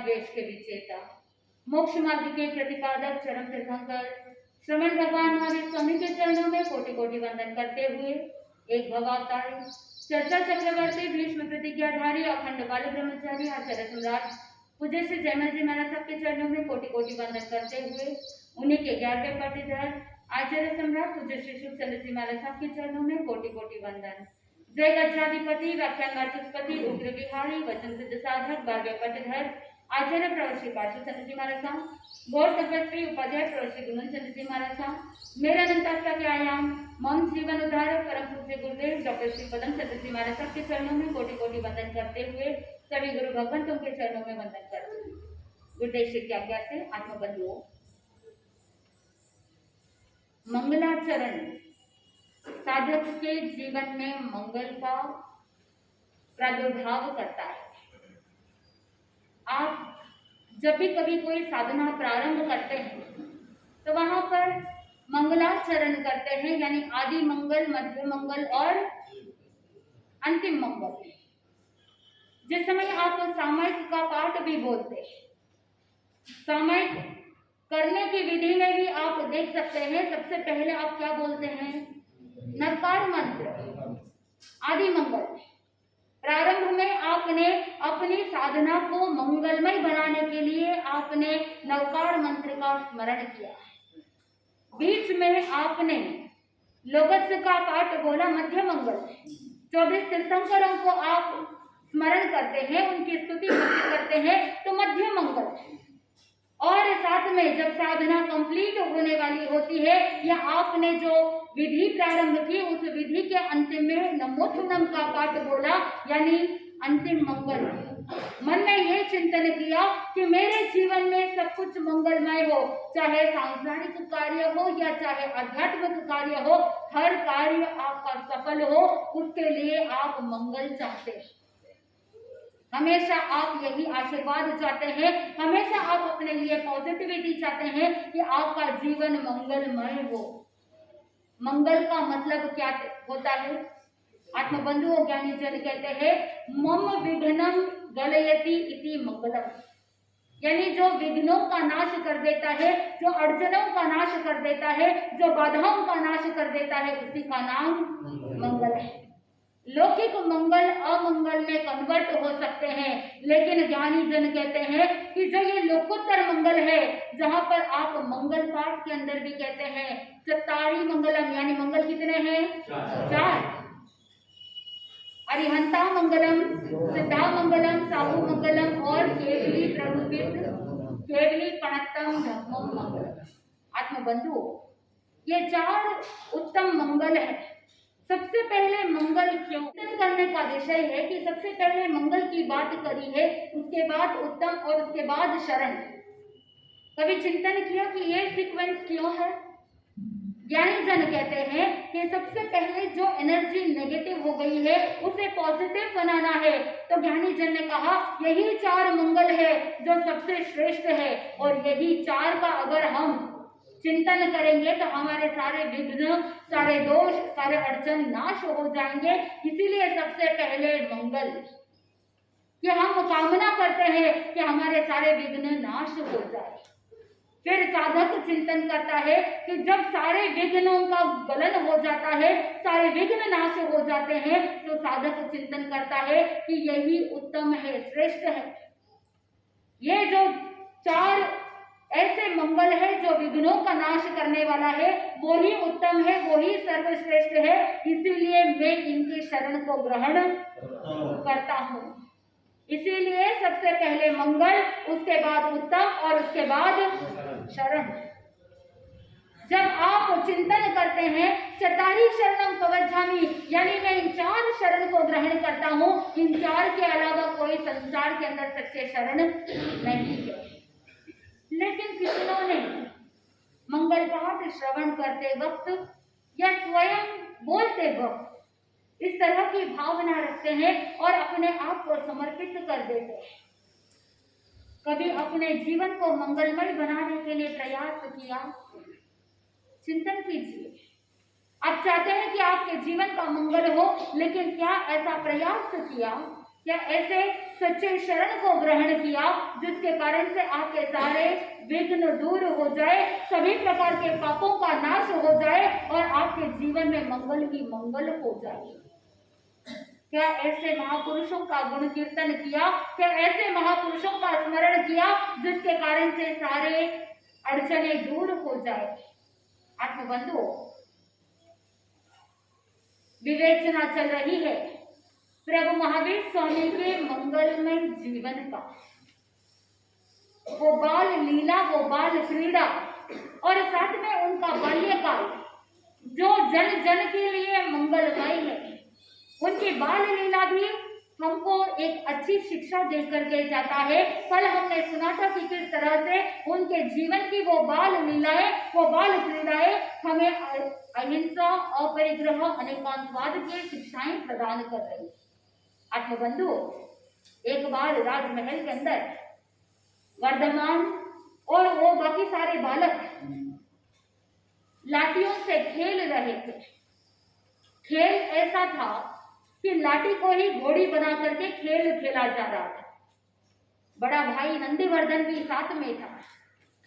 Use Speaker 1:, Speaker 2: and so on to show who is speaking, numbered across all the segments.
Speaker 1: देश के विजेता, मोक्ष मार्ग के प्रतिपादक चरम तीर्थंकर श्रमण भगवान महावीर स्वामी के चरणों में कोटि कोटि वंदन करते हुए एक भवावतारी चर्चा चक्रवर्ती भीष्म प्रतिज्ञाधारी अखंड बाल ब्रह्मचारी आचार्य सम्राट पूज्य श्री जयमल जी महाराज साहब के चरणों में कोटि कोटि वंदन करते हुए उन्हीं के 11वें पाटीदार आचार्य सम्राट पूज्य श्री शुभ चंद्र जी महाराज साहब के चरणों में कोटि कोटि वंदन। जय गच्छाधिपति व्याख्यान वाचस्पति उग्र विहारी वचन सिद्ध साधक 12वें पाटीदार आचार्य प्रवश्री पार्श्व चंद्र जी महाराज साहब गौर तपस्वी उपाध्याय प्रवश्री गुणन चंद्र जी महाराज साहब मेरा अनंतास्था के आयाम मम जीवन उद्धारक परम पूज्य गुरुदेव डॉक्टर श्री पदम चंद्र जी महाराज साहब के चरणों में कोटि कोटि वंदन करते हुए सभी गुरु भगवंतों के चरणों में वंदन करते हैं। गुरुदेव श्री की आज्ञा से आत्मबंधुओं, मंगलाचरण साधक के जीवन में मंगल का प्रादुर्भाव करता है। आप जब भी कभी कोई साधना प्रारंभ करते हैं तो वहां पर मंगलाचरण करते हैं, यानी आदि मंगल, मध्य मंगल और अंतिम मंगल। जिस समय आप सामयिक का पाठ भी बोलते हैं, सामयिक करने की विधि में भी आप देख सकते हैं, सबसे पहले आप क्या बोलते हैं? नकार मंत्र आदि मंगल। प्रारंभ में आपने अपनी साधना को मंगलमय बनाने के लिए आपने नवकार मंत्र का स्मरण किया। बीच में आपने लोगस्य का पाठ बोला मध्य मंगल। 24 तीर्थंकरों को आप स्मरण करते हैं, उनकी स्तुति करते हैं तो मध्य मंगल। और साथ में जब साधना कंप्लीट होने वाली होती है या आपने जो विधि प्रारंभ की उस विधि के अंतिम में नमोथुनम का पाठ बोला, यानी अंतिम मंगल। मन में ये चिंतन किया कि मेरे जीवन में सब कुछ मंगलमय हो, चाहे सांसारिक कार्य हो या चाहे आध्यात्मिक कार्य हो, हर कार्य आपका सफल हो, उसके लिए आप मंगल चाहते हैं। हमेशा आप यही आशीर्वाद चाहते हैं, हमेशा आप अपने लिए पॉजिटिविटी चाहते हैं कि आपका जीवन मंगलमय हो। मंगल का मतलब क्या होता है? आत्मबंधुओं ज्ञानी जन कहते हैं मम विघ्नम गलयति इति मंगलम, यानी जो विघ्नों का नाश कर देता है, जो अड़चनों का नाश कर देता है, जो बाधाओं का नाश कर देता है, उसी का नाम मंगल है। लौकिक मंगल अमंगल में कन्वर्ट हो सकते हैं, लेकिन ज्ञानी जन कहते हैं कि जो ये लोकोत्तर मंगल है, जहां पर आप मंगल पाठ के अंदर भी कहते हैं चत्तारी मंगलम, यानी मंगल कितने हैं? 4। अरिहंता मंगलम, सिद्धा मंगलम, साहू मंगलम और केवली प्ररूपित केवली पणत्तम धर्मम मंगलम। आत्मबंधु, ये 4 उत्तम मंगल है। सबसे पहले मंगल क्यों करने का विषय है कि सबसे पहले मंगल की बात करी है, उसके बाद उत्तम और उसके बाद शरण। कभी चिंतन किया कि ये सीक्वेंस क्यों है? ज्ञानी जन कहते हैं कि सबसे पहले जो एनर्जी नेगेटिव हो गई है उसे पॉजिटिव बनाना है, तो ज्ञानी जन ने कहा यही 4 मंगल है जो सबसे श्रेष्ठ है, और यही 4 का अगर हम चिंतन करेंगे तो हमारे सारे विघ्न, सारे दोष, सारे अड़चन नाश हो जाएंगे। इसीलिए सबसे पहले मंगल, कि हम कामना करते हैं कि हमारे सारे विघ्न नाश हो जाए। फिर साधक चिंतन करता है कि जब सारे विघ्नों का गलन हो जाता है, सारे विघ्न नाश हो जाते हैं, तो साधक चिंतन करता है कि यही उत्तम है, श्रेष्ठ है। ये जो 4 ऐसे मंगल है जो विघ्नों का नाश करने वाला है, वो ही उत्तम है, वो ही सर्वश्रेष्ठ है। इसीलिए मैं इनकी शरण को ग्रहण करता हूँ। इसीलिए सबसे पहले मंगल, उसके बाद उत्तम और उसके बाद शरण। जब आप चिंतन करते हैं चतारी शरणम पवज्जामि, यानी मैं इन 4 शरण को ग्रहण करता हूँ, इन 4 के अलावा कोई संसार के अंदर सच्चे शरण नहीं है। लेकिन कितनों ने मंगल पाठ श्रवण करते वक्त या स्वयं बोलते वक्त इस तरह की भावना रखते हैं और अपने आप को समर्पित कर देते हैं। कभी अपने जीवन को मंगलमय बनाने के लिए प्रयास किया? चिंतन कीजिए। आप चाहते हैं कि आपके जीवन का मंगल हो, लेकिन क्या ऐसा प्रयास किया क्या ऐसे सच्चे शरण को ग्रहण किया जिसके कारण से आपके सारे विघ्न दूर हो जाए, सभी प्रकार के पापों का नाश हो जाए और आपके जीवन में मंगल ही मंगल हो जाए? क्या ऐसे महापुरुषों का गुण कीर्तन किया? क्या ऐसे महापुरुषों का स्मरण किया जिसके कारण से सारे अड़चने दूर हो जाए? आत्मबंधु, विवेचना चल रही है प्रभु महावीर स्वामी के मंगलमय जीवन का। वो बाल लीला, वो बाल क्रीड़ा और साथ में उनका बाल्यकाल जो जन जन के लिए मंगलमय है। उनकी बाल लीला भी हमको एक अच्छी शिक्षा दे करके जाता है। कल हमने सुना था कि किस तरह से उनके जीवन की वो बाल लीलाएं, वो बाल क्रीड़ाएं हमें अहिंसा, अपरिग्रह, अनेकांतवाद की शिक्षाएं प्रदान कर रही। आत्मबंधु, एक बार राजमहल के अंदर वर्धमान और वो बाकी सारे बालक लाठियों से खेल रहे थे। खेल ऐसा था कि लाठी को ही घोड़ी बना करके खेल खेला जा रहा था। बड़ा भाई नंदीवर्धन भी साथ में था।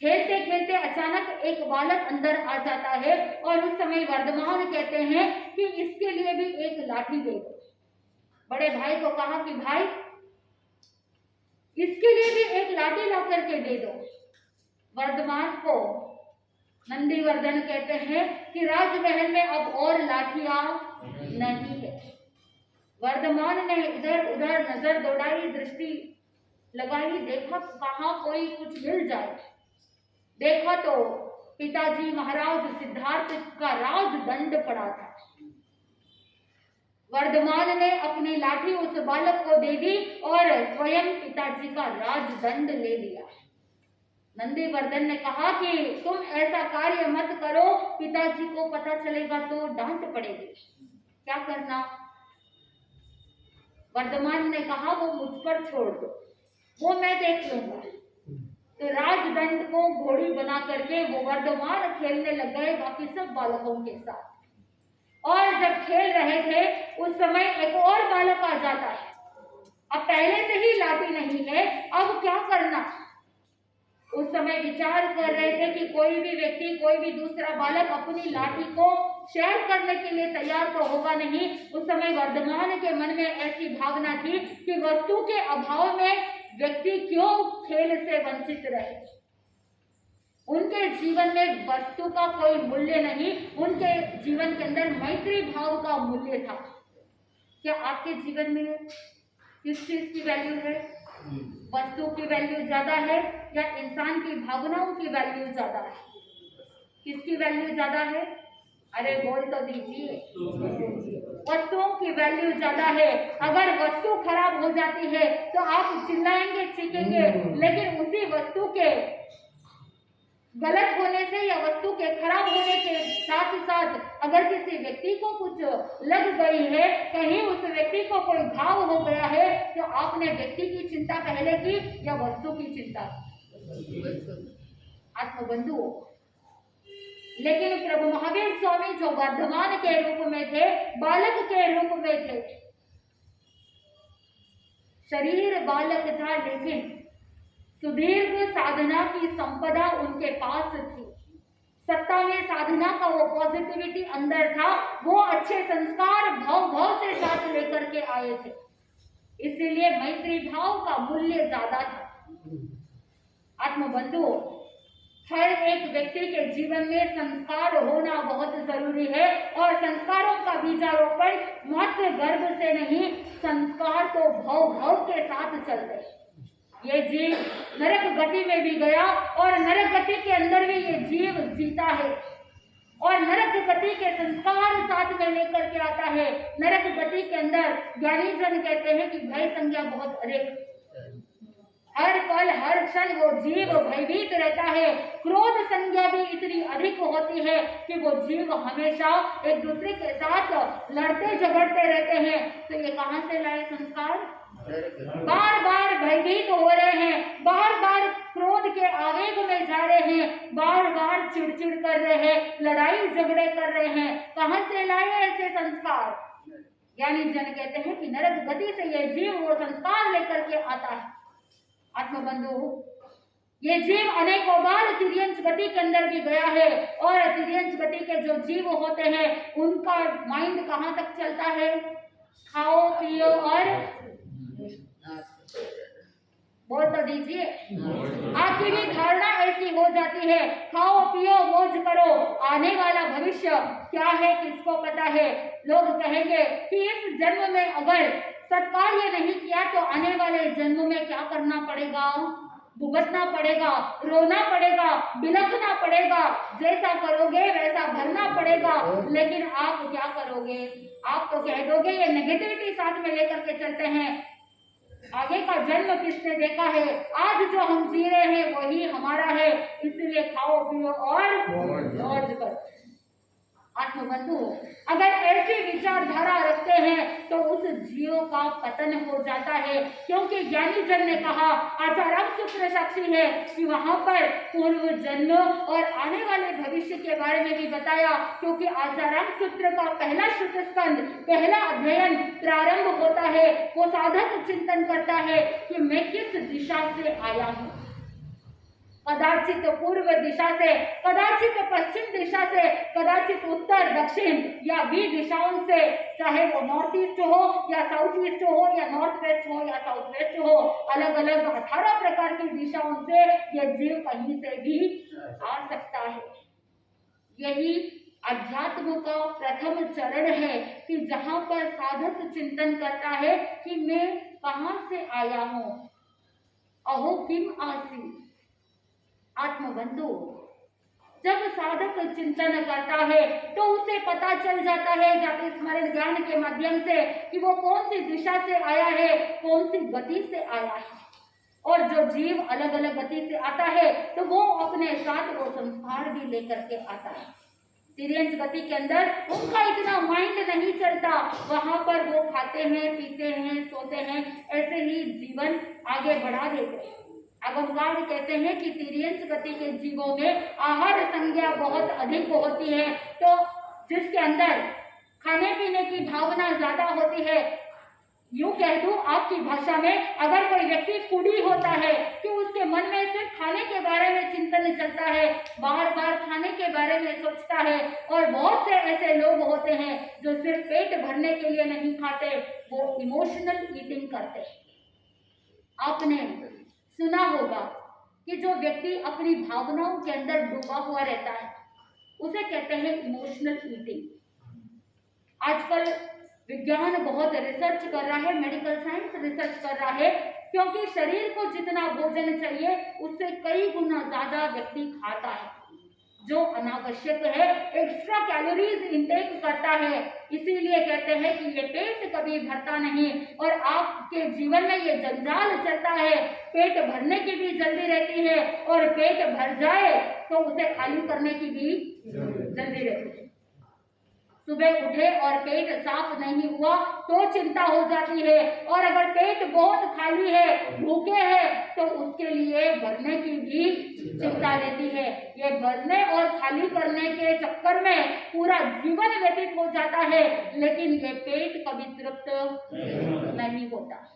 Speaker 1: खेलते खेलते अचानक एक बालक अंदर आ जाता है और उस समय वर्धमान कहते हैं कि इसके लिए भी एक लाठी दे दो। बड़े भाई को कहा कि भाई इसके लिए भी एक लाठी ला करके दे दो। वर्धमान को नंदीवर्धन कहते हैं कि राजमहल में अब और लाठियां नहीं है। वर्धमान ने इधर उधर नजर दौड़ाई, दृष्टि लगाई, देखा कहाँ कोई कुछ मिल जाए। देखा तो पिताजी महाराज सिद्धार्थ का राजदंड पड़ा था। वर्धमान ने अपनी लाठी उस बालक को दे दी और स्वयं पिताजी का राजदंड ले लिया। नंदीवर्धन ने कहा कि तुम ऐसा कार्य मत करो, पिताजी को पता चलेगा तो डांट पड़ेगी। क्या करना? वर्धमान ने कहा वो मुझ पर छोड़ दो, वो मैं देख लूंगा। तो राजदंड को घोड़ी बना करके वो वर्धमान खेलने लग गए बाकी सब बालकों के साथ। और जब खेल रहे थे उस समय एक और बालक आ जाता है। अब पहले से ही लाठी नहीं है, अब क्या करना? उस समय विचार कर रहे थे कि कोई भी व्यक्ति, कोई भी दूसरा बालक अपनी लाठी को शेयर करने के लिए तैयार तो होगा नहीं। उस समय वर्धमान के मन में ऐसी भावना थी कि वस्तु के अभाव में व्यक्ति क्यों खेल से वंचित रहे। उनके जीवन में वस्तु का कोई मूल्य नहीं, उनके जीवन के अंदर मैत्री भाव का मूल्य था। क्या आपके जीवन में किस चीज की वैल्यू है? वस्तु की वैल्यू ज्यादा है या इंसान की भावनाओं की वैल्यू ज्यादा है? किसकी वैल्यू ज्यादा है? अरे बोल तो दीजिए। वस्तुओं की वैल्यू ज्यादा है। अगर वस्तु खराब हो जाती है तो आप चिल्लाएंगे, चीखेंगे, लेकिन उसी वस्तु के गलत होने से या वस्तु के खराब होने के साथ साथ अगर किसी व्यक्ति को कुछ लग गई है, कहीं उस व्यक्ति को कोई घाव हो गया है, तो आपने व्यक्ति की चिंता पहले की या वस्तु की चिंता? आत्मबंधु, लेकिन प्रभु महावीर स्वामी जो वर्धमान के रूप में थे, बालक के रूप में थे, शरीर बालक था लेकिन सुदीर्घ साधना की संपदा उनके पास थी। सत्ता में साधना का वो पॉजिटिविटी अंदर था, वो अच्छे संस्कार भाव से साथ लेकर के आए थे, इसीलिए मैत्री भाव का मूल्य ज्यादा था। आत्मबंधु, हर एक व्यक्ति के जीवन में संस्कार होना बहुत जरूरी है और संस्कारों का बीजारोपण मात्र गर्भ से नहीं, संस्कार तो भाव के साथ चल रहे। ये जीव नरक गति में भी गया और नरक गति के अंदर भी ये जीव जीता है और नरक गति के संस्कार साथ में लेकर के आता है। नरक गति के अंदर ज्ञानी जन कहते हैं कि भय संज्ञा बहुत अधिक, हर पल हर क्षण वो जीव भयभीत रहता है। क्रोध संज्ञा भी इतनी अधिक होती है कि वो जीव हमेशा एक दूसरे के साथ लड़ते झगड़ते रहते हैं। तो ये कहां से लाए संस्कार? बार बार भयभीत हो रहे हैं, बार बार क्रोध के आवेग में जा रहे हैं, बार बार चिड़चिड़ कर रहे हैं, लड़ाई झगड़े कर रहे हैं। कहां से लाए ऐसे संस्कार? ज्ञानी जन कहते हैं कि नरक गति से ये जीव वो संस्कार लेकर के आता है। आत्मबंधु, ये जीव अनेकों बार तिर्यंच गति के अंदर भी गया है, और तिर्यंच गति के जो जीव होते हैं उनका माइंड कहाँ तक चलता है? खाओ पियो और बोल तो दीजिए। आपकी भी धारणा ऐसी हो जाती है, खाओ पियो मौज करो, आने वाला भविष्य क्या है किसको पता है। लोग कहेंगे कि इस जन्म में अगर सत्कार्य नहीं किया तो आने वाले जन्म में क्या करना पड़ेगा? भुगतना पड़ेगा, रोना पड़ेगा, बिलखना पड़ेगा, जैसा करोगे वैसा भरना पड़ेगा। लेकिन आप क्या करोगे? आप तो कह दोगे ये नेगेटिविटी साथ में लेकर के चलते हैं, आगे का जन्म किसने देखा है, आज जो हम जी रहे हैं वही हमारा है, इसलिए खाओ पियो और मौज करो। आत्मबंधु, अगर ऐसी विचारधारा रखते हैं तो उस जीव का पतन हो जाता है, क्योंकि ज्ञानी जन ने कहा, आचार्य सूत्र साक्षी है कि वहां पर पूर्व जन्म और आने वाले भविष्य के बारे में भी बताया। क्योंकि आचार्य सूत्र का पहला श्रुत स्कंद, पहला अध्ययन प्रारंभ होता है, वो साधक चिंतन करता है कि मैं किस दिशा से आया हूँ। कदाचित पूर्व दिशा से, कदाचित पश्चिम दिशा से, कदाचित उत्तर दक्षिण या भी दिशाओं से, चाहे वो नॉर्थ ईस्ट हो या साउथ ईस्ट हो या नॉर्थ वेस्ट हो या साउथ वेस्ट हो, अलग अलग 18 प्रकार की दिशाओं से यह जीव कहीं से भी आ सकता है। यही अध्यात्म का प्रथम चरण है कि जहां पर साधक चिंतन करता है कि मैं कहां से आया हूं। अहो किम आसी। आत्मबंधु, जब साधक चिंतन करता है तो उसे पता चल जाता है जाति स्मरण ज्ञान के माध्यम से कि वो कौन सी दिशा से आया है, कौन सी गति से आया है। और जो जीव अलग अलग गति से आता है तो वो अपने साथ वो संस्कार भी लेकर के आता है। तिर्यंच गति के अंदर उनका इतना माइंड नहीं चलता, वहां पर वो खाते हैं, पीते हैं, सोते हैं, ऐसे ही जीवन आगे बढ़ा देते हैं। अगमगार कहते हैं कि तिर्यंच गति के जीवों में आहार संज्ञा बहुत अधिक होती है, तो जिसके अंदर खाने पीने की भावना ज्यादा होती है, यूं कह दूं आपकी भाषा में, अगर कोई व्यक्ति फूडी होता है कि उसके मन में सिर्फ खाने के बारे में चिंतन चलता है, बार बार खाने के बारे में सोचता है। और बहुत से ऐसे लोग होते हैं जो सिर्फ पेट भरने के लिए नहीं खाते, वो इमोशनल ईटिंग करते हैं। आपने सुना होगा कि जो व्यक्ति अपनी भावनाओं के अंदर डूबा हुआ रहता है उसे कहते हैं इमोशनल ईटिंग। आजकल विज्ञान बहुत रिसर्च कर रहा है, मेडिकल साइंस रिसर्च कर रहा है, क्योंकि शरीर को जितना भोजन चाहिए उससे कई गुना ज्यादा व्यक्ति खाता है, जो अनावश्यक है, एक्स्ट्रा कैलोरीज इंटेक करता है। इसीलिए कहते हैं कि ये पेट कभी भरता नहीं, और आपके जीवन में ये जंजाल चलता है, पेट भरने की भी जल्दी रहती है और पेट भर जाए तो उसे खाली करने की भी जल्दी रहती है। सुबह उठे और पेट साफ नहीं हुआ तो चिंता हो जाती है, और अगर पेट बहुत खाली है, भूखे हैं, तो उसके लिए भरने की भी चिंता रहती है। ये भरने और खाली करने के चक्कर में पूरा जीवन व्यतीत हो जाता है, लेकिन ये पेट कभी तृप्त नहीं होता।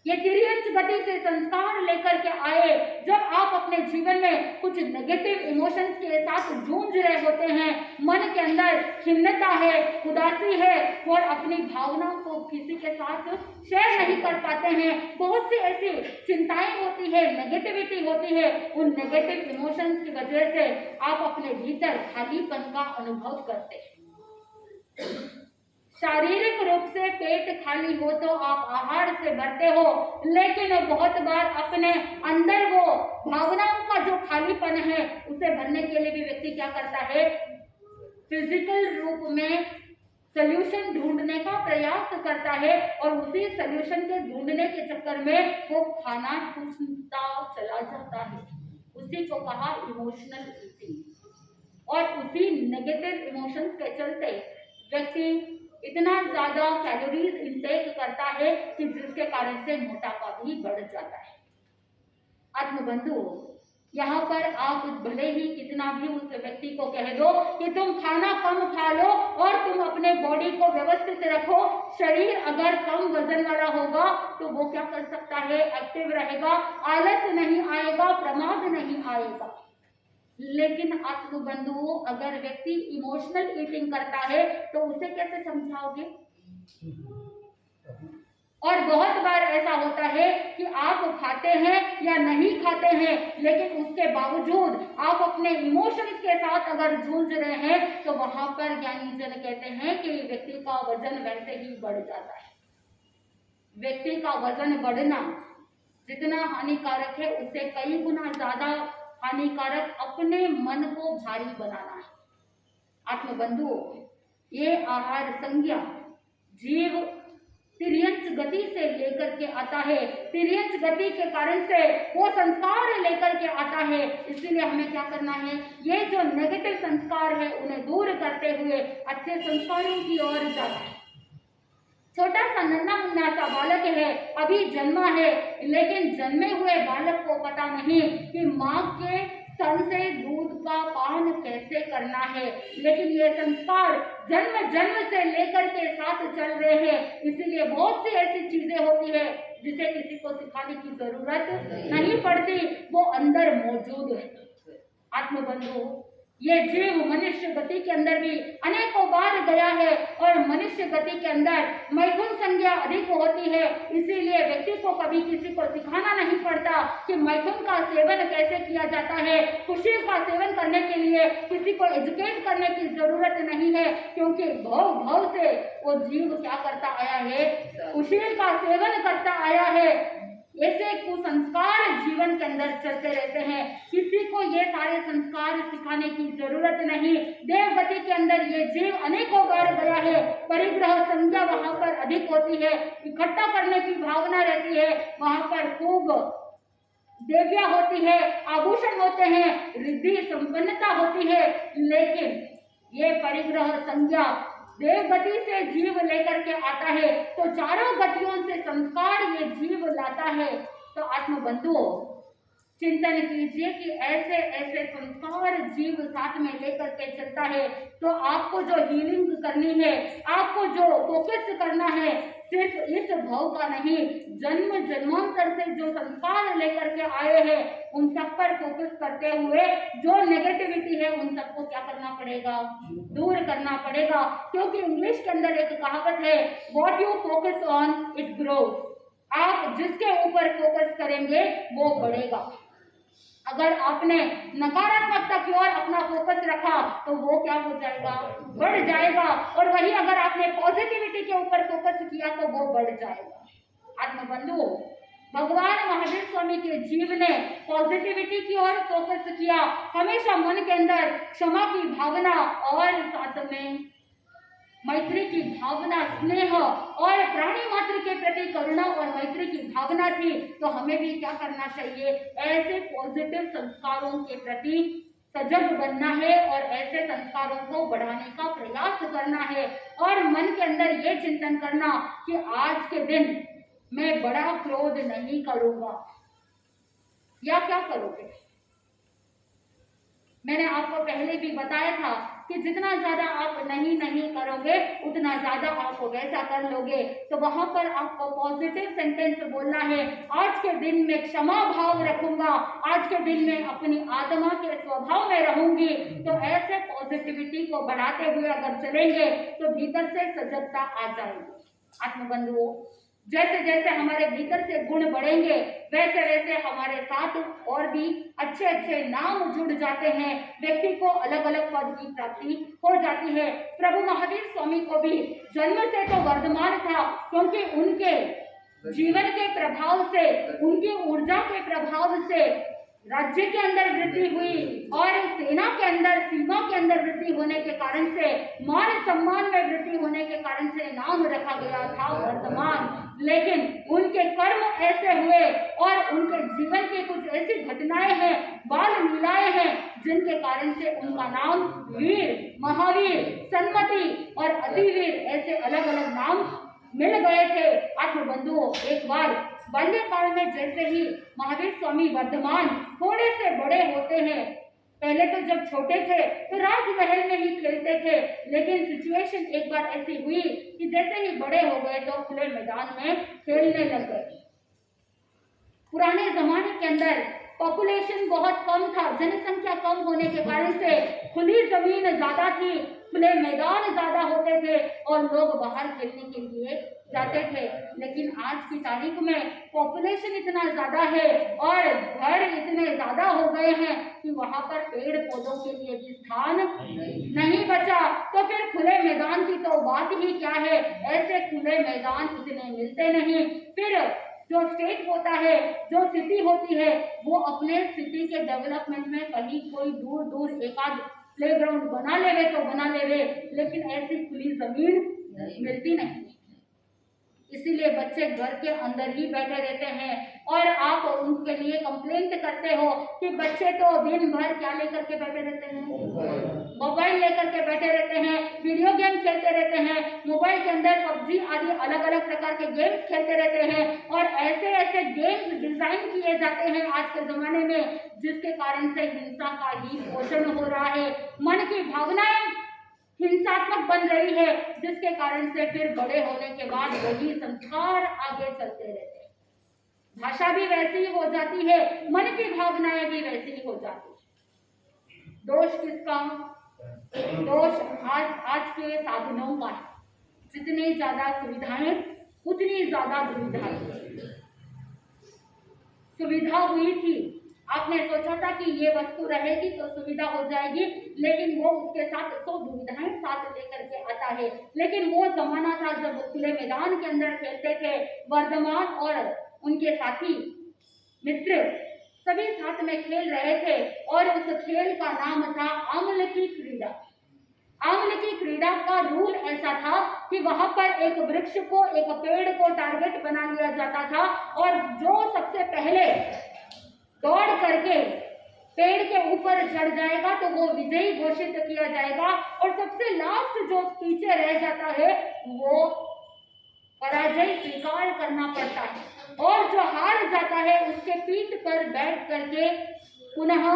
Speaker 1: ये तिर्यंच गति से संस्कार लेकर के आए, जब आप अपने जीवन में कुछ नेगेटिव इमोशंस के साथ जूझ रहे होते हैं, मन के अंदर खिन्नता है, उदासी है, और अपनी भावनाओं को किसी के साथ शेयर नहीं कर पाते हैं, बहुत सी ऐसी चिंताएं होती है, नेगेटिविटी होती है, उन नेगेटिव इमोशंस की वजह से आप अपने भीतर खालीपन का अनुभव करते हैं। शारीरिक रूप से पेट खाली हो तो आप आहार से भरते हो, लेकिन बहुत बार अपने अंदर वो भावनाओं का जो खालीपन है उसे भरने के लिए भी व्यक्ति क्या करता है, फिजिकल रूप में सल्यूशन ढूंढने का प्रयास करता है, और उसी सल्यूशन के ढूंढने के चक्कर में वो खाना चूसता चला जाता है। उसी को कहा इमोशनल ईटिंग। और उसी नेगेटिव इमोशंस के चलते व्यक्ति इतना ज्यादा कैलोरीज इंटेक करता है कि जिसके कारण से मोटापा भी बढ़ जाता है। आत्मबंधु, यहाँ पर आप भले ही कितना भी उस व्यक्ति को कह दो कि तुम खाना कम खा लो और तुम अपने बॉडी को व्यवस्थित रखो, शरीर अगर कम वजन वाला होगा तो वो क्या कर सकता है, एक्टिव रहेगा, आलस नहीं आएगा, प्रमाद नहीं आएगा। लेकिन आत्मबंधुओं, अगर व्यक्ति इमोशनल ईटिंग करता है तो उसे कैसे समझाओगे? और बहुत बार ऐसा होता है कि आप खाते हैं या नहीं खाते हैं, लेकिन उसके बावजूद आप अपने इमोशंस के साथ अगर जूझ रहे हैं तो वहां पर ज्ञानी जन कहते हैं कि व्यक्ति का वजन वैसे ही बढ़ जाता है। व्यक्ति का वजन बढ़ना जितना हानिकारक है उससे कई गुना ज्यादा हानिकारक अपने मन को भारी बनाना है। आत्मबंधुओं, ये आहार संज्ञा जीव तिर्यंच गति से लेकर के आता है, तिर्यंच गति के कारण से वो संस्कार लेकर के आता है। इसीलिए हमें क्या करना है, ये जो नेगेटिव संस्कार है उन्हें दूर करते हुए अच्छे संस्कारों की ओर जाना है। छोटा सा नन्हा मुन्ना सा बालक है, अभी जन्मा है, लेकिन जन्मे हुए बालक को पता नहीं कि माँ के स्तन से दूध का पान कैसे करना है, लेकिन ये संस्कार जन्म जन्म से लेकर के साथ चल रहे हैं। इसीलिए बहुत सी ऐसी चीजें होती है जिसे किसी को सिखाने की जरूरत नहीं पड़ती, वो अंदर मौजूद है। आत्मबंधु, ये जीव मनुष्य गति के अंदर भी अनेकों बार गया है और मनुष्य गति के अंदर मैथुन संज्ञा अधिक होती है। इसीलिए व्यक्ति को कभी किसी को सिखाना नहीं पड़ता कि मैथुन का सेवन कैसे किया जाता है। खुशी का सेवन करने के लिए किसी को एजुकेट करने की जरूरत नहीं है, क्योंकि भव भव से वो जीव क्या करता आया है, खुशी का सेवन करता आया है। ऐसे कुसंस्कार जीवन के अंदर चलते रहते हैं, किसी को ये सारे संस्कार सिखाने की जरूरत नहीं। देव गति के अंदर ये जीव अनेकों बार गया है, परिग्रह संज्ञा वहां पर अधिक होती है, इकट्ठा करने की भावना रहती है, वहां पर खूब देविया होती है, आभूषण होते हैं, रिद्धि संपन्नता होती है। लेकिन ये परिग्रह संज्ञा देव गति से जीव लेकर के आता है तो चारों गतियों से संस्कार ये जीव लाता है। तो आत्मबंधुओं, चिंतन कीजिए कि ऐसे ऐसे संस्कार जीव साथ में लेकर के चलता है। तो आपको जो हीलिंग करनी है, आपको जो फोकस करना है, सिर्फ इस भाव का नहीं, जन्म जन्मांतर से जो संस्कार लेकर के आए हैं उन सब पर फोकस करते हुए जो नेगेटिविटी है उन सबको क्या करना पड़ेगा, दूर करना पड़ेगा। क्योंकि इंग्लिश के अंदर एक कहावत है, what you focus on it grows. आप जिसके ऊपर फोकस करेंगे वो बढ़ेगा। अगर आपने नकारात्मकता की ओर अपना फोकस रखा तो वो क्या हो जाएगा, बढ़ जाएगा। और वही अगर आपने पॉजिटिविटी के ऊपर फोकस किया तो वो बढ़ जाएगा। आत्मबंधु, भगवान महावीर स्वामी के जीव ने पॉजिटिविटी की ओर फोकस किया, हमेशा मन के अंदर क्षमा की भावना और साथ में मैत्री की भावना, स्नेह और प्राणी मात्र के प्रति करुणा और मैत्री की भावना थी। तो हमें भी क्या करना चाहिए, ऐसे पॉजिटिव संस्कारों के प्रति सजग बनना है और ऐसे संस्कारों को बढ़ाने का प्रयास करना है। और मन के अंदर ये चिंतन करना कि आज के दिन मैं बड़ा क्रोध नहीं करूंगा। या क्या करोगे? मैंने आपको पहले भी बताया था कि जितना ज्यादा आप नहीं करोगे उतना ज्यादा आप वैसा कर लोगे। तो वहां पर आपको पॉजिटिव सेंटेंस बोलना है, आज के दिन में क्षमा भाव रखूंगा, आज के दिन में अपनी आत्मा के स्वभाव में रहूंगी। तो ऐसे पॉजिटिविटी को बढ़ाते हुए अगर चलेंगे तो भीतर से सजगता आ जाएगी। आत्मबंधुओं, जैसे जैसे हमारे भीतर से गुण बढ़ेंगे वैसे वैसे हमारे साथ और भी अच्छे अच्छे नाम जुड़ जाते हैं, व्यक्ति को अलग अलग पद की प्राप्ति हो जाती है। प्रभु महावीर स्वामी को भी जन्म से तो वर्धमान था, क्योंकि उनके जीवन के प्रभाव से, उनकी ऊर्जा के प्रभाव से राज्य के अंदर वृद्धि हुई और सेना के अंदर, सीमा के अंदर वृद्धि होने के कारण से, मान सम्मान में वृद्धि होने के कारण से नाम रखा गया था वर्तमान। लेकिन उनके कर्म ऐसे हुए और उनके जीवन के कुछ ऐसी घटनाएं हैं, बाल लीलाएं हैं, जिनके कारण से उनका नाम वीर, महावीर, सन्मति और अतिवीर ऐसे अलग अलग नाम मिल गए थे। आत्मबंधुओं, एक बार बाल्यकाल में जैसे ही महावीर स्वामी वर्धमान थोड़े से बड़े होते हैं, पहले तो जब छोटे थे तो राजमहल में ही खेलते थे, लेकिन सिचुएशन एक बार ऐसी हुई कि जैसे ही बड़े हो गए तो खुले मैदान में खेलने लग गए। पुराने जमाने के अंदर पॉपुलेशन बहुत कम था, जनसंख्या कम होने के कारण से खुली जमीन ज्यादा थी, खुले मैदान ज्यादा होते थे और लोग बाहर खेलने के लिए जाते थे। लेकिन आज की तारीख में पॉपुलेशन इतना ज्यादा है और घर इतने ज्यादा हो गए हैं कि वहां पर पेड़ पौधों के लिए भी स्थान नहीं बचा, तो फिर खुले मैदान की तो बात ही क्या है, ऐसे खुले मैदान इतने मिलते नहीं। फिर जो स्टेट होता है, जो सिटी होती है, वो अपने सिटी के डेवलपमेंट में कहीं कोई दूर दूर एक आध प्लेग्राउंड बना लेवे तो बना लेवे, लेकिन ऐसी खुली जमीन मिलती नहीं। इसीलिए बच्चे घर के अंदर ही बैठे रहते हैं और आप उनके लिए कंप्लेंट करते हो कि बच्चे तो दिन भर क्या लेकर के बैठे रहते हैं, मोबाइल लेकर के बैठे रहते हैं, वीडियो गेम खेलते रहते हैं, मोबाइल के अंदर पबजी आदि अलग अलग प्रकार के गेम्स खेलते रहते हैं और ऐसे ऐसे गेम्स डिजाइन किए जाते हैं आज के जमाने में, जिसके कारण से हिंसा का ही पोषण हो रहा है, मन की भावनाएं हिंसात्मक बन रही है, जिसके कारण से फिर बड़े होने के बाद वही संस्कार आगे चलते रहते हैं। भाषा भी वैसी ही हो जाती है, मन की भावनाएं भी वैसी ही हो जाती है। दोष किसका? दोष आज के साधनों का है। जितनी ज्यादा सुविधाएं उतनी ज्यादा दुविधाएं। सुविधा हुई थी, आपने सोचा था कि ये वस्तु रहेगी तो सुविधा हो जाएगी, लेकिन वो उसके साथ 100 दुविधाएं साथ लेकर के आता है। लेकिन वो जमाना था जब खुले मैदान के अंदर खेलते थे, वर्धमान और उनके साथी मित्र सभी साथ में खेल रहे थे और उस खेल का नाम था आम्ल की क्रीड़ा। आम्ल की क्रीड़ा का रूल ऐसा था कि वहां पर एक वृक्ष को, एक पेड़ को टारगेट बना लिया जाता था और जो सबसे पहले दौड़ करके पेड़ के ऊपर चढ़ जाएगा तो वो विजयी घोषित किया जाएगा और सबसे लास्ट जो पीछे रह जाता है वो पराजय स्वीकार करना पड़ता है और जो हार जाता है उसके पीठ पर बैठ करके पुनः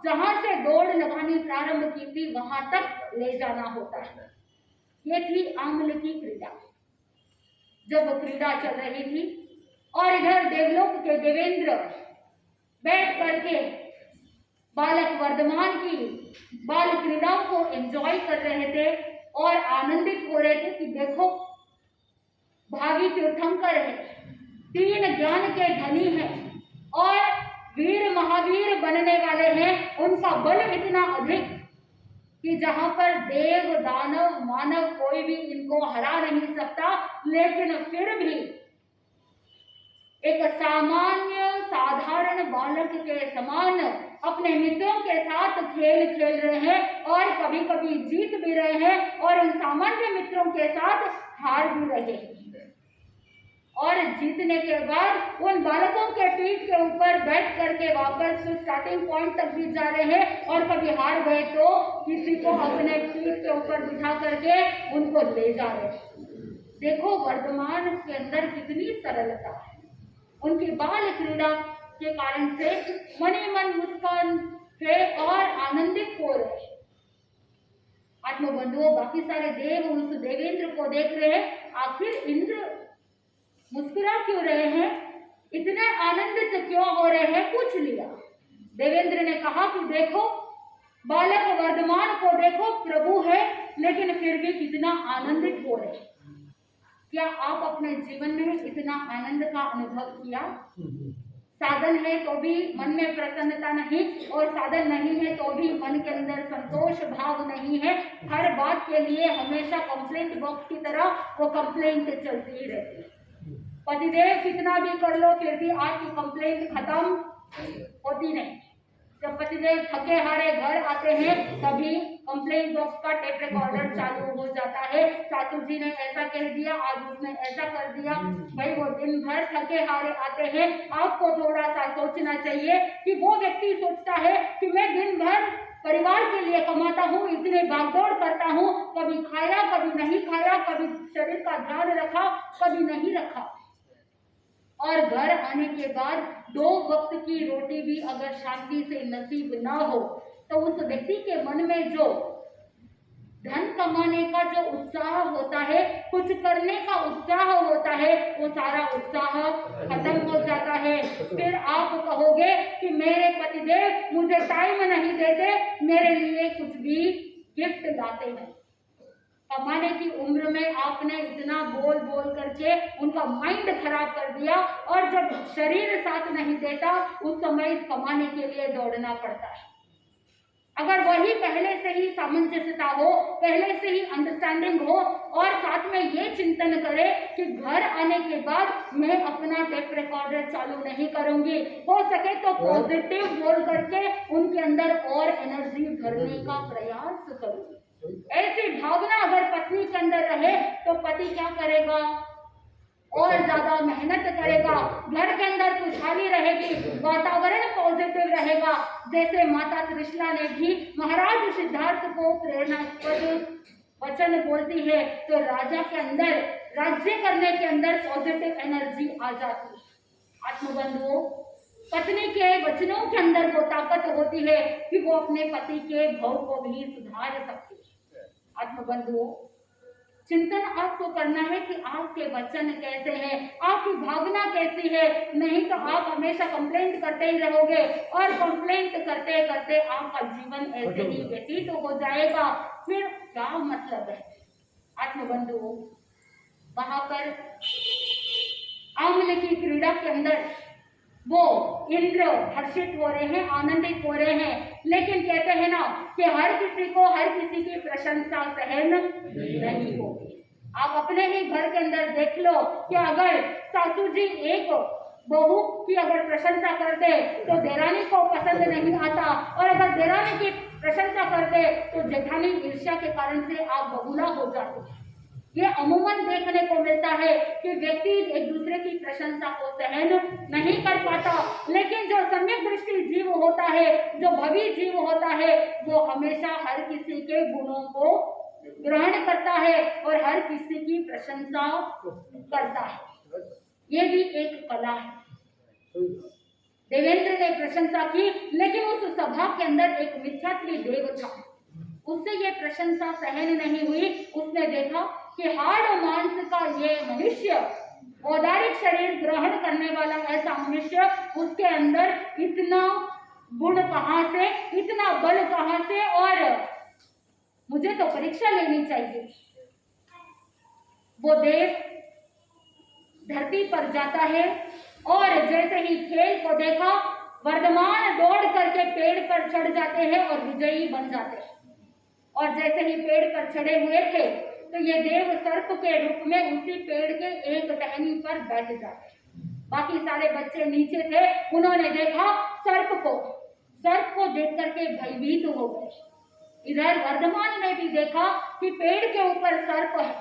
Speaker 1: जहां से दौड़ लगानी प्रारंभ की थी वहां तक ले जाना होता है। ये थी आम्ल की क्रीड़ा। जब क्रीड़ा चल रही थी और इधर देवलोक के देवेंद्र बैठ करके बालक वर्धमान की बाल क्रीड़ाओं को एंजॉय कर रहे थे और आनंदित हो रहे थे कि देखो भावी तीर्थंकर है, 3 ज्ञान के धनी हैं और वीर महावीर बनने वाले हैं। उनका बल इतना अधिक कि जहां पर देव दानव मानव कोई भी इनको हरा नहीं सकता, लेकिन फिर भी एक सामान्य साधारण बालक के समान अपने मित्रों के साथ खेल खेल रहे हैं और कभी कभी जीत भी रहे हैं और उन सामान्य मित्रों के साथ हार भी रहे हैं और जीतने के बाद उन बालकों के पीठ के ऊपर बैठ करके वापस स्टार्टिंग पॉइंट तक भी जा रहे हैं और कभी हार गए तो किसी को अपने पीठ के ऊपर बिठा करके उनको ले जा रहे हैं। देखो वर्धमान के अंदर कितनी सरलता है, उनकी बाल क्रीड़ा के कारण से मनी मन मुस्कान थे और आनंदित हो रहे। आत्मबंधुओं, बाकी सारे देव उस देवेंद्र को देख रहे हैं, आखिर इंद्र मुस्कुरा क्यों रहे हैं, इतने आनंदित क्यों हो रहे हैं, पूछ लिया। देवेंद्र ने कहा कि देखो बालक वर्धमान को देखो, प्रभु है लेकिन फिर भी कितना आनंदित हो रहे। क्या आप अपने जीवन में इतना आनंद का अनुभव किया? साधन है तो भी मन में प्रसन्नता नहीं और साधन नहीं है तो भी मन के अंदर संतोष भाव नहीं है। हर बात के लिए हमेशा कंप्लेंट बॉक्स की तरह वो कंप्लेंट चलती ही रहती है। पतिदेव कितना भी कर लो फिर भी आपकी कंप्लेंट खत्म होती नहीं। जब पतिदेव थके हारे घर आते हैं तभी कंप्लेंट बॉक्स का टेप रिकॉर्डर चालू हो जाता है। चाचू जी ने ऐसा कह दिया, आज उसने ऐसा कर दिया। भाई वो दिन भर थके हारे आते हैं, आपको थोड़ा सा सोचना चाहिए कि वो व्यक्ति सोचता है कि मैं दिन भर परिवार के लिए कमाता हूँ, इतने भागदौड़ करता हूँ, कभी खाया कभी नहीं खाया, कभी शरीर का ध्यान रखा कभी नहीं रखा और घर आने के बाद 2 वक्त की रोटी भी अगर शांति से नसीब ना हो तो उस व्यक्ति के मन में जो धन कमाने का जो उत्साह होता है, कुछ करने का उत्साह होता है, वो सारा उत्साह खत्म हो जाता है। फिर आप कहोगे कि मेरे पतिदेव मुझे टाइम नहीं देते, मेरे लिए कुछ भी गिफ्ट लाते हैं। कमाने की उम्र में आपने इतना बोल बोल करके उनका माइंड खराब कर दिया, और जब शरीर साथ नहीं देता उस समय कमाने के लिए दौड़ना पड़ता है। अगर वही पहले से ही सामंजस्यता हो, पहले से ही अंडरस्टैंडिंग हो, और साथ में ये चिंतन करे कि घर आने के बाद मैं अपना टेप रिकॉर्डर चालू नहीं करूंगी, हो सके तो पॉजिटिव बोल करके उनके अंदर और एनर्जी भरने का प्रयास करूंगी। ऐसी भावना अगर पत्नी के अंदर रहे तो पति क्या करेगा? और ज्यादा मेहनत करेगा, घर के अंदर खुशहाली रहेगी, वातावरण पॉजिटिव रहेगा। जैसे माता त्रिशला ने भी महाराज सिद्धार्थ को प्रेरणास्पद वचन बोलती है तो राजा के अंदर, राज्य करने के अंदर पॉजिटिव एनर्जी आ जाती है। आत्मबंधुओं, पत्नी के वचनों के अंदर वो ताकत होती है कि वो अपने पति के भाव को भी सुधार सकती है। आत्मबंधुओं, चिंतन आपको करना है कि आपके वचन कैसे हैं, आपकी भावना कैसी है। नहीं तो आप हमेशा कंप्लेंट करते ही रहोगे, और कंप्लेंट करते करते आपका जीवन ऐसे ही व्यतीत हो जाएगा। फिर क्या मतलब है? आत्मबंधुओं, वहां पर आमले की क्रीड़ा के अंदर वो इंद्र हर्षित हो रहे हैं, आनंदित हो रहे हैं, लेकिन कहते हैं ना कि हर किसी को हर किसी की प्रशंसा सहन नहीं होगी। आप अपने ही घर के अंदर देख लो कि अगर सासू जी एक बहू की अगर प्रशंसा कर दे तो देरानी को पसंद नहीं आता, और अगर देरानी की प्रशंसा कर दे तो जेठानी ईर्ष्या के कारण से आप बबूला हो जाती है। ये अमूमन देखने को मिलता है कि व्यक्ति एक दूसरे की प्रशंसा को सहन नहीं कर पाता, लेकिन जो सम्यक दृष्टि जीव होता है, जो भवी जीव होता है, वो हमेशा हर किसी के गुणों को ग्रहण करता है और हर किसी की प्रशंसा करता है। ये भी एक कला है। देवेंद्र ने प्रशंसा की, लेकिन उस सभा के अंदर एक मिथ्यात्वी देव था, उससे ये प्रशंसा सहन नहीं हुई। उसने देखा कि हाड़ मांस का ये मनुष्य, औदारिक शरीर ग्रहण करने वाला ऐसा मनुष्य, उसके अंदर इतना गुण कहाँ से, इतना बल कहाँ से, और मुझे तो परीक्षा लेनी चाहिए। वो देव धरती पर जाता है, और जैसे ही खेल को देखा, वर्धमान दौड़ करके पेड़ पर चढ़ जाते हैं और विजयी बन जाते हैं। और जैसे ही पेड़ पर चढ़े हुए थे तो ये देव सर्प के रूप में उसी पेड़ के एक टहनी पर बैठ जाते। बाकी सारे बच्चे नीचे थे, उन्होंने देखा सर्प को देख करके भयभीत हो गए। इधर वर्धमान ने भी देखा कि पेड़ के ऊपर सर्प है।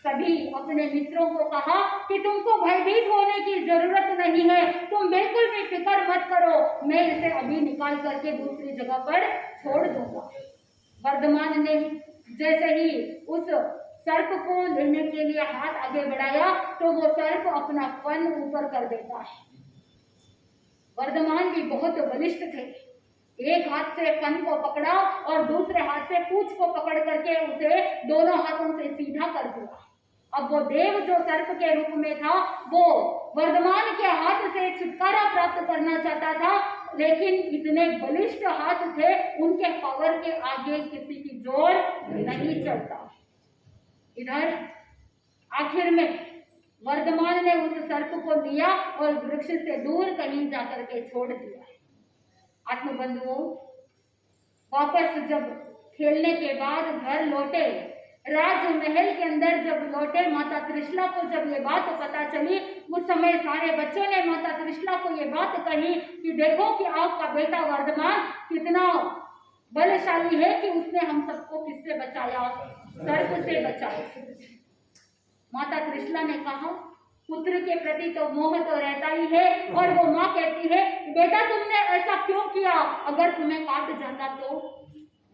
Speaker 1: सभी अपने मित्रों को कहा कि तुमको भयभीत होने की जरूरत नहीं है, तुम बिल्कुल भी फिक्र मत करो, मैं इसे अभी निकाल करके दूसरी जगह पर छोड़ दूंगा। वर्धमान ने जैसे ही उस सर्प को लेने के लिए हाथ आगे बढ़ाया तो वो सर्प अपना फन ऊपर कर देता है। वर्धमान भी बहुत बलिष्ठ थे, एक हाथ से फन को पकड़ा और दूसरे हाथ से पूंछ को पकड़ करके उसे दोनों हाथों से सीधा कर दिया। अब वो देव जो सर्प के रूप में था, वो वर्धमान के हाथ से छुटकारा प्राप्त करना चाहता था, लेकिन इतने बलिष्ठ हाथ थे, उनके पावर के आगे किसी की जोर नहीं चलता। इधर आखिर में वर्धमान ने उस सर्प को लिया और वृक्ष से दूर कहीं जाकर के छोड़ दिया। आत्मबंधुओं, वापस जब खेलने के बाद घर लौटे, राजमहल के अंदर जब लौटे, माता त्रिशला को जब ये बात पता चली, उस समय सारे बच्चों ने माता त्रिशला को ये बात कही कि देखो कि आपका बेटा वर्धमान कितना बलशाली है कि उसने हम सबको किससे बचाया, सर्प से बचाया। माता त्रिशला ने कहा, पुत्र के प्रति तो मोह तो रहता ही है, और वो माँ कहती है बेटा तुमने ऐसा क्यों किया, अगर तुम्हें काट जाता तो।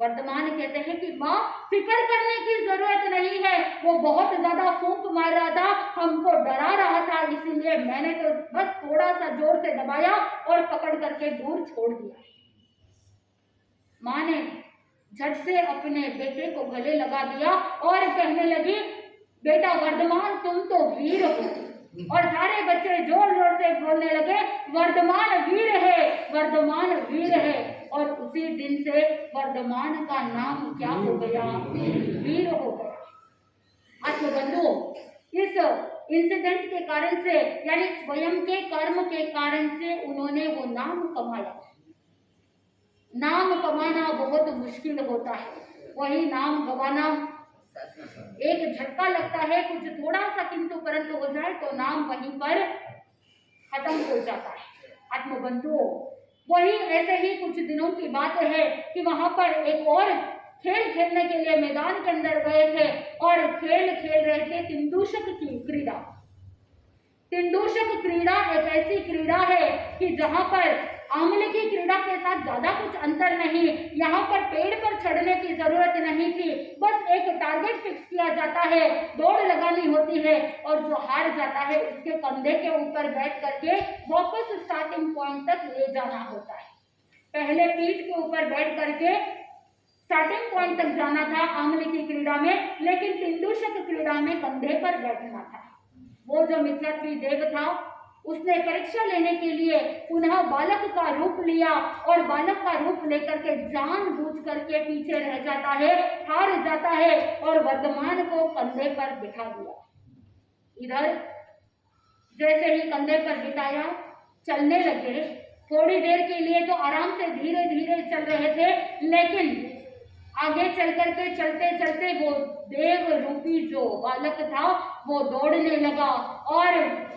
Speaker 1: वर्धमान कहते हैं कि माँ फिक्र करने की जरूरत नहीं है, वो बहुत ज्यादा फूंक मार रहा था, हमको डरा रहा था, इसीलिए मैंने तो बस थोड़ा सा जोर से दबाया और पकड़ करके दूर छोड़ दिया। माँ ने झट से अपने बेटे को गले लगा दिया और कहने लगी, बेटा वर्धमान तुम तो वीर हो। और सारे बच्चे जोर जोर से बोलने लगे, वर्धमान वीर है, वर्धमान वीर है। और उसी दिन से वर्धमान का नाम क्या हो गया, वीर हो गया। आत्मबंधुओं, इस इंसिडेंट के कारण से यानी स्वयं के कर्म के कारण से उन्होंने वो नाम कमाया। नाम कमाना बहुत मुश्किल होता है, वही नाम गवाना एक झटका लगता है, कुछ थोड़ा सा किंतु परंतु हो जाए तो नाम वहीं पर खत्म हो जाता है। आत्मबंधुओं, वही ऐसे ही कुछ दिनों की बात है कि वहां पर एक और खेल खेलने के लिए मैदान के अंदर गए थे और खेल खेल रहे थे तिंदुशक की क्रीड़ा। तिंदुशक क्रीड़ा एक ऐसी क्रीड़ा है कि जहां पर आमले की क्रीड़ा के साथ ज्यादा कुछ अंतर नहीं। यहाँ पर पेड़ पर चढ़ने की जरूरत नहीं थी, बस एक टारगेट फिक्स किया जाता है, दौड़ लगानी होती है और जो हार जाता है उसके कंधे के ऊपर बैठ करके वापस स्टार्टिंग पॉइंट तक ले जाना होता है। पहले पीठ के ऊपर बैठ करके स्टार्टिंग पॉइंट तक जाना था आमले की क्रीड़ा में, लेकिन तिंदुशक क्रीड़ा में कंधे पर बैठना था। वो जो मित्रत्वी देव था उसने परीक्षा लेने के लिए पुनः बालक का रूप लिया और बालक का रूप लेकर के जानबूझ करके पीछे रह जाता है, हार जाता है और वर्धमान को कंधे पर बिठा दिया। इधर जैसे ही कंधे पर बिठाया, चलने लगे। थोड़ी देर के लिए तो आराम से धीरे धीरे चल रहे थे, लेकिन आगे चल करके चलते चलते वो देव रूपी जो बालक था वो दौड़ने लगा और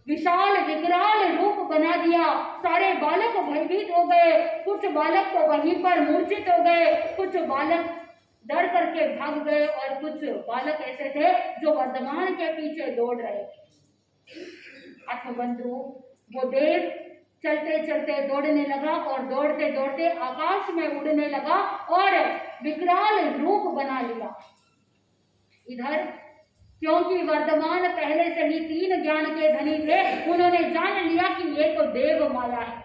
Speaker 1: विशाल विकराल रूप बना दिया। सारे बालक भयभीत हो गए, कुछ बालक तो वहीं पर मूर्छित हो गए, कुछ बालक डर करके भाग गए और कुछ बालक ऐसे थे जो वर्धमान के पीछे दौड़ रहे थे। आत्मबंधु, वो देव चलते चलते दौड़ने लगा और दौड़ते दौड़ते आकाश में उड़ने लगा और विकराल रूप बना लिया। इधर क्योंकि वर्धमान पहले से ही 3 ज्ञान के धनी थे, उन्होंने जान लिया कि ये तो देव माया है,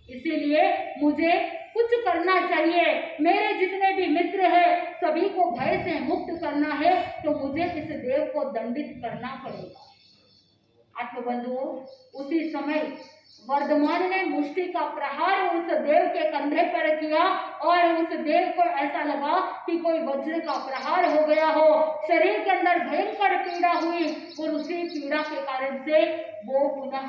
Speaker 1: इसीलिए मुझे कुछ करना चाहिए। मेरे जितने भी मित्र हैं सभी को भय से मुक्त करना है, तो मुझे इस देव को दंडित करना पड़ेगा। आत्मबंधुओं, उसी समय वर्धमान ने मुष्टि का प्रहार उस देव के कंधे पर किया और उस देव को ऐसा लगा कि कोई वज्र का प्रहार हो गया हो। शरीर के अंदर भयंकर पीड़ा हुई और उसी पीड़ा के कारण से वो पुनः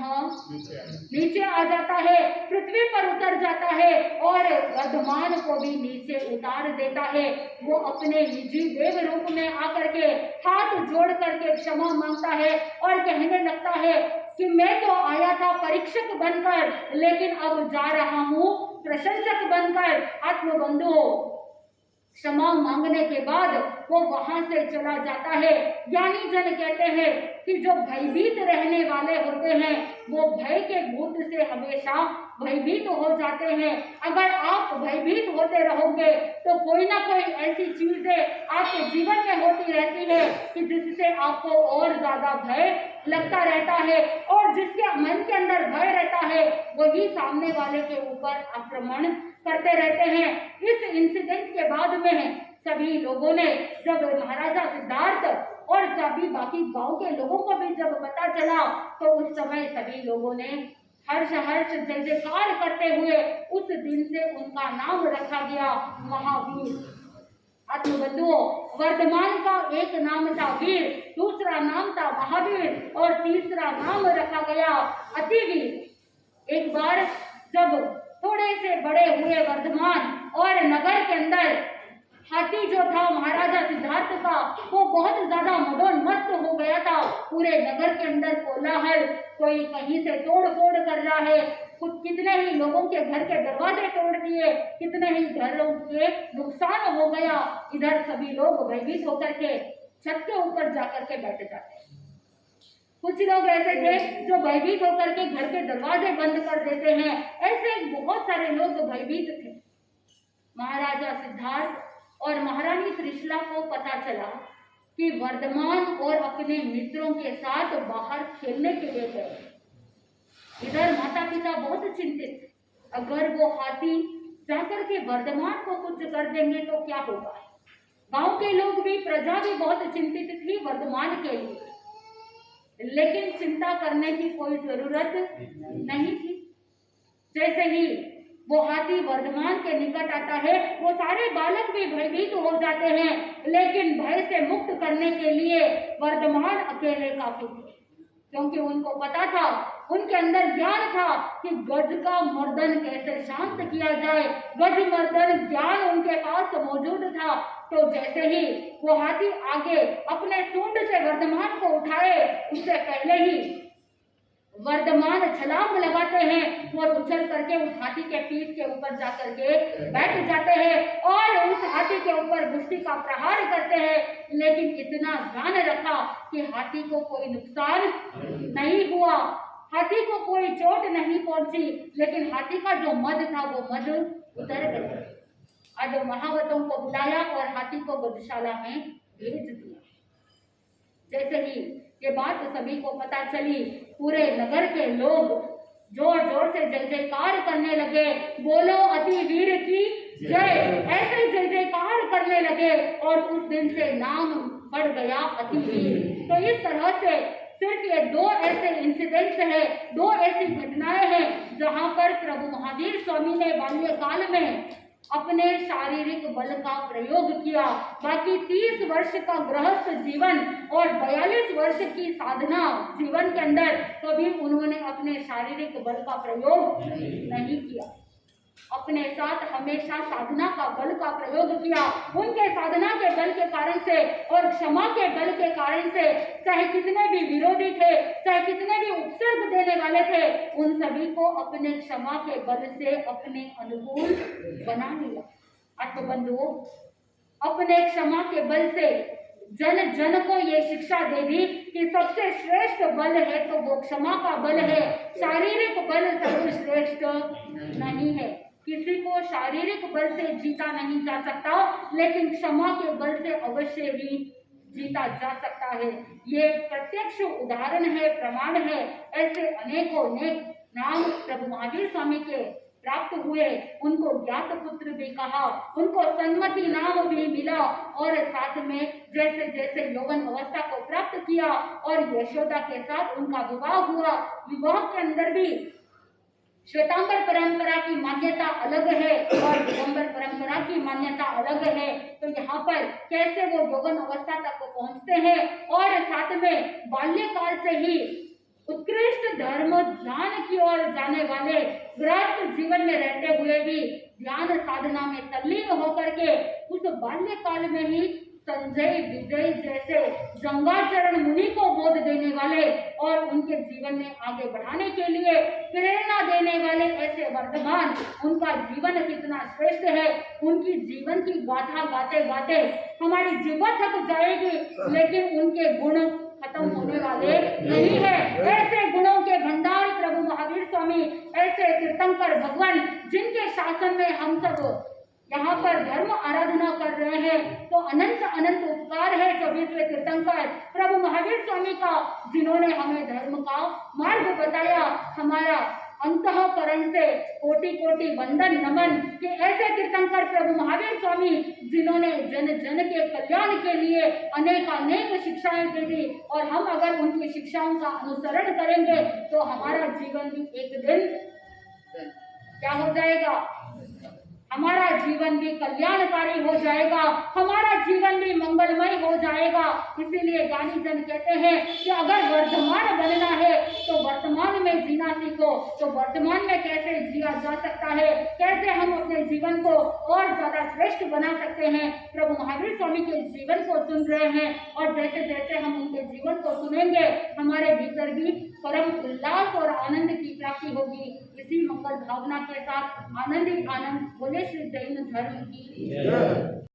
Speaker 1: नीचे आ जाता है, पृथ्वी पर उतर जाता है और वर्धमान को भी नीचे उतार देता है। वो अपने निजी देव रूप में आकर के हाथ जोड़ करके क्षमा मांगता है और कहने लगता है कि मैं तो आया था परीक्षक बनकर, लेकिन अब जा रहा हूँ प्रशंसक बनकर। आत्मबंधुओं, क्षमा मांगने के बाद वो वहां से चला जाता है। ज्ञानी जन कहते हैं कि जो भयभीत रहने वाले होते हैं वो भय के भूत से हमेशा भयभीत हो जाते हैं। अगर आप भयभीत होते रहोगे तो कोई ना कोई ऐसी चीजें आपके जीवन में होती रहती है कि जिससे आपको और ज्यादा भय लगता रहता है और जिसके मन के अंदर भय रहता है वही सामने वाले के ऊपर आक्रमण करते रहते हैं। इस इंसिडेंट के बाद में सभी लोगों ने, जब महाराजा सिद्धार्थ और सभी बाकी गांव के लोगों को भी जब पता चला, तो उस समय सभी लोगों ने हर्ष हर्ष जय जयकार करते हुए उस दिन से उनका नाम रखा गया महावीर। आत्मबंधुओं, वर्धमान का एक नाम था वीर, दूसरा नाम था महावीर और तीसरा नाम रखा गया अतिवीर। एक बार जब थोड़े से बड़े हुए वर्धमान और नगर के अंदर हाथी जो था महाराजा सिद्धार्थ का वो बहुत ज्यादा मदोन्मस्त हो गया था। पूरे नगर के अंदर कोलाहल, कोई कहीं से तोड़ फोड़ कर रहा है, कुछ कितने ही लोगों के घर के दरवाजे तोड़ दिए, कितने ही घरों के नुकसान हो गया। इधर सभी लोग भयभीत होकर के छत के ऊपर जाकर के बैठ जाते हैं। कुछ लोग ऐसे थे जो भयभीत होकर के घर के दरवाजे बंद कर देते हैं। ऐसे बहुत सारे लोग भयभीत थे। महाराजा सिद्धार्थ और महारानी त्रिशला को पता चला कि वर्धमान और अपने मित्रों के साथ बाहर खेलने के लिए गए। इधर माता पिता बहुत चिंतित, अगर वो हाथी जाकर के वर्धमान को कुछ कर देंगे तो क्या होगा। गांव के लोग भी, प्रजा भी बहुत चिंतित थी वर्धमान के लिए, लेकिन चिंता करने की कोई जरूरत नहीं थी। जैसे ही वो हाथी वर्धमान के निकट आता है, वो सारे बालक भी भयभीत हो जाते हैं, लेकिन भय से मुक्त करने के लिए वर्धमान अकेले काफी थे, क्योंकि उनको पता था, उनके अंदर ज्ञान था कि गज का मर्दन कैसे शांत किया जाए। गज मर्दन ज्ञान उनके पास मौजूद था। तो जैसे ही वो हाथी आगे अपने सूंड से वर्धमान को उठाए, उससे पहले ही वर्धमान छलांग लगाते हैं और उछल करके उस हाथी के पीठ के ऊपर जाकर के बैठ जाते हैं और उस हाथी के ऊपर मुष्टि का प्रहार करते हैं। लेकिन इतना ध्यान रखा कि हाथी को कोई नुकसान नहीं हुआ, हाथी को कोई चोट नहीं पहुंची, लेकिन हाथी का जो मद था वो मद उतर गया। आज महावतों को बुलाया और हाथी को गौशाला में भेज दिया। जैसे ही ये बात सभी को पता चली, पूरे नगर के लोग जोर जोर से जय जयकार करने लगे। बोलो अति वीर की जय, ऐसे जय जयकार करने लगे और उस दिन से नाम पड़ गया अति वीर। तो इस तरह से सिर्फ ये दो ऐसे इंसिडेंट्स है, दो ऐसी घटनाएं हैं जहां पर प्रभु महावीर स्वामी ने बाल्यकाल में अपने शारीरिक बल का प्रयोग किया। बाकी 30 वर्ष का गृहस्थ जीवन और 42 वर्ष की साधना जीवन के अंदर कभी उन्होंने अपने शारीरिक बल का प्रयोग नहीं किया। अपने साथ हमेशा साधना का बल का प्रयोग किया। उनके साधना के बल के कारण से और क्षमा के बल के कारण से चाहे कितने भी विरोधी थे, चाहे कितने भी उपसर्ग देने वाले थे, उन सभी को अपने क्षमा के बल से अपने अनुकूल बना लिया। आत्मबंधुओं, अपने क्षमा के बल से जन जन को ये शिक्षा दे दी कि सबसे श्रेष्ठ बल है तो वो क्षमा का बल है। शारीरिक बल सर्वश्रेष्ठ नहीं है। किसी को शारीरिक बल से जीता नहीं जा सकता, लेकिन क्षमा के बल से अवश्य ही जीता जा सकता है। ये प्रत्यक्ष उदाहरण है, प्रमाण है। ऐसे अनेकों नेक नाम प्रभु महावीर स्वामी के प्राप्त हुए। उनको ज्ञात पुत्र भी कहा, उनको सन्मति नाम भी मिला और साथ में जैसे जैसे यौवन अवस्था को प्राप्त किया और यशोदा के साथ उनका विवाह हुआ। विवाह के अंदर भी श्वेतांबर परंपरा की मान्यता अलग है और दिगंबर परंपरा की मान्यता अलग है। तो यहाँ पर कैसे वो यौवन अवस्था तक पहुँचते हैं और साथ में बाल्यकाल से ही उत्कृष्ट धर्म ध्यान की ओर जाने वाले गृहस्थ जीवन में रहते हुए भी ध्यान साधना में तल्लीन होकर के उस बाल्यकाल में ही संजय विजय जैसे गंगाचरण मुनि को बोध देने वाले और उनके जीवन में आगे बढ़ाने के लिए प्रेरणा देने वाले ऐसे वर्धमान, उनका जीवन कितना श्रेष्ठ है। उनकी जीवन की गाथा गाते गाते हमारी जीवन थक जाएगी, लेकिन उनके गुण खत्म होने वाले नहीं है। ऐसे गुणों के भंडार प्रभु महावीर स्वामी, ऐसे तीर्थंकर भगवान जिनके शासन में हम सब यहाँ पर धर्म आराधना कर रहे हैं, तो अनंत अनंत उपकार है 24वें तीर्थंकर प्रभु महावीर स्वामी का, जिन्होंने हमें धर्म का मार्ग बताया। हमारा अंतःकरण से कोटि कोटि वंदन नमन कि ऐसे तीर्थंकर प्रभु महावीर स्वामी जिन्होंने जन जन के कल्याण के लिए अनेक शिक्षाएं दे दी, और हम अगर उनकी शिक्षाओं का अनुसरण करेंगे तो हमारा जीवन भी एक दिन क्या हो जाएगा, हमारा जीवन भी कल्याणकारी हो जाएगा, हमारा जीवन भी मंगलमय हो जाएगा। इसीलिए ज्ञानी जन कहते हैं कि अगर वर्तमान बनना है तो वर्तमान में जीना सीखो। तो वर्तमान में कैसे जिया जा सकता है, कैसे हम अपने जीवन को और ज्यादा श्रेष्ठ बना सकते हैं, प्रभु महावीर स्वामी के जीवन को सुन रहे हैं। और जैसे जैसे हम उनके जीवन को सुनेंगे, हमारे भीतर भी परम उल्लास और आनंद की प्राप्ति होगी। इसी मंगल भावना के साथ आनंद ही आनंद बोले श्री जैन धर्म की।